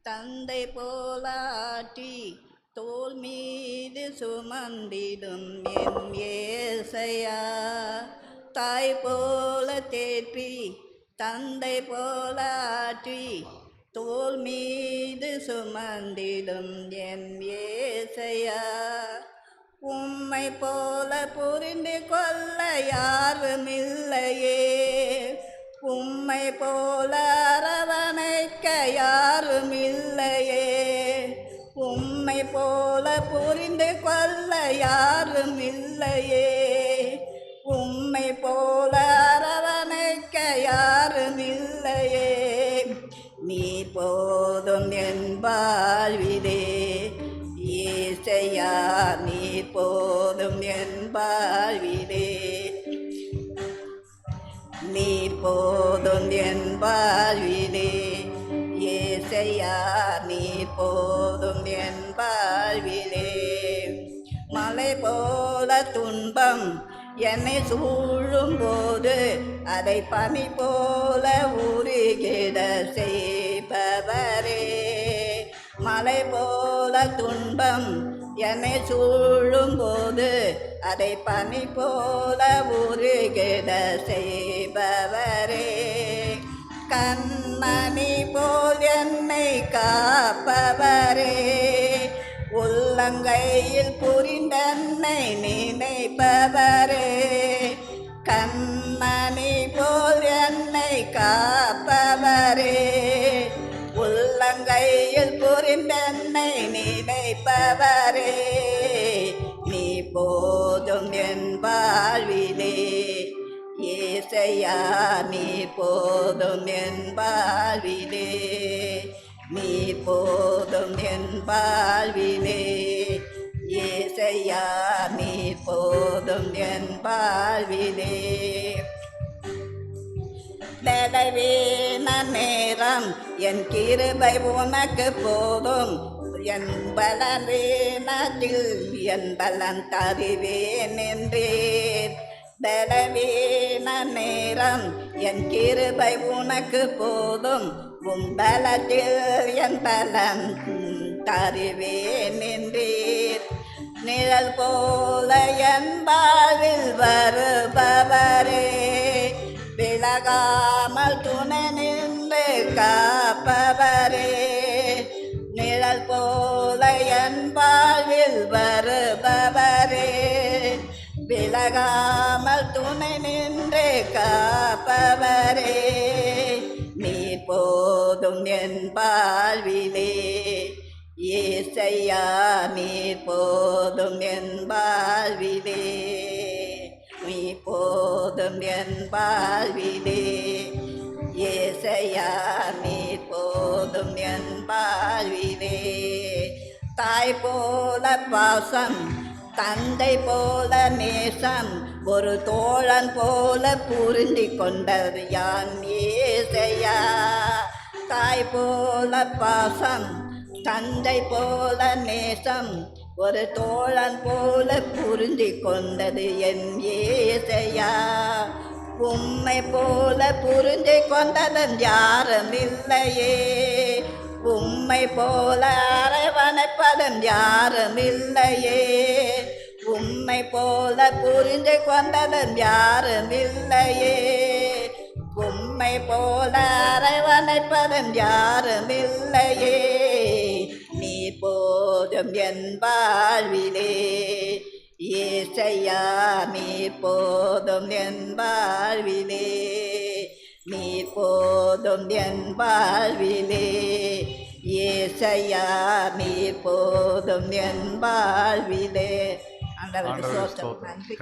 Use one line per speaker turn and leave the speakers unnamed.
தந்தை போலாட்டி தோல் மீது சுமந்திடும் என் ஏசையா, தாய் போல தேற்றி தந்தை போலாற்றி தோல் மீது சுமந்திடும் என் ஏசையா, உம்மை போல புரிந்து கொள்ள யாருமில்லையே, உம்மை போல அரவணைக்க யாருமில்லையே, உம்மை போல புரிந்து கொள்ள யாருமில்லையே, உம்மை போல அரவணைக்க யாருமில்லையே, நீ போதும் என் வாழ்விலே ஏசையா, நீ போதும் என் வாழ்விலே, நீ போதும் என் வாழ்விலே ஏசையா, நீ போதும் என் வாழ்விலே, மலை போல துன்பம் என்னை சூழும் போது அதை பனி போல உருகிட செய்பவரே, மலை போல துன்பம் என்னை சூழும் போது அதை பனி போல உருகிட செய்பவரே, கண்மணி போல் என்னை காப்பவரே, உள்ளங்கையில் புரிந்தன்னை நினைப்பவரே, கண்மணி போல் என்னை காப்பவரே, உள்ளங்கையில் புரிந்தன்னை நினைப்பவரே, நீ போதும் என் வாழ்விலே ஏசையா, நீ போதும் என் வாழ்விலே, நீ போதும் என் வாழ்விலே ஏசையா, நீ போதும் என் வாழ்விலே, பலவீன நேரம் என் கிருபை உனக்கு போதும், என் பலவீனத்தில் என் பலன் தருவேன் என்றேன், பலவீன நேரம் என் கிருபை உனக்கு போதும், உன் பலத்தில் என் பலன் தருவேன் என்றேன், நிழல் போல என் வாழ்வில் வருபவரே, விலகாமல் துணை நின்று காப்பவரே, நிழல் போல என் வாழ்வில் வருபவரே, விலகாமல் துணை நின்று காப்பவரே, நீ போதும் என் வாழ்விலே ஏசையா, நீ போதும் என் வாழ்விலே, நீ போதும் என் வாழ்விலே ஏசையா, நீ போதும் என் வாழ்விலே, தாய் போல பாசம் தந்தை போல நேசம் ஒரு தோழன் போல புரிந்து கொண்டது யான் ஏசையா, தாய் போல பாசம் தந்தை போல நேசம் ஒரு தோழன் போல புரிந்து கொண்டது என் ஏசையா, உம்மை போல புரிந்து கொண்டதன் யாரும் இல்லையே, உம்மை போல அரவணைப்பதன் யாரும் இல்லையே, உம்மை போல புரிந்து கொண்டதன் யாரும் இல்லையே, உம்மை போல அரவணைப்பதன் யாரும் இல்லையே, நீ போதும் என் வாழ்விலே ஏசையா, நீ போதும் என் வாழ்விலே, நீ போதும் என் வாழ்விலே ஏசையா, நீ போதும் என் வாழ்விலே. ஆண்டவருக்கு ஸ்தோத்திரம். நன்றி.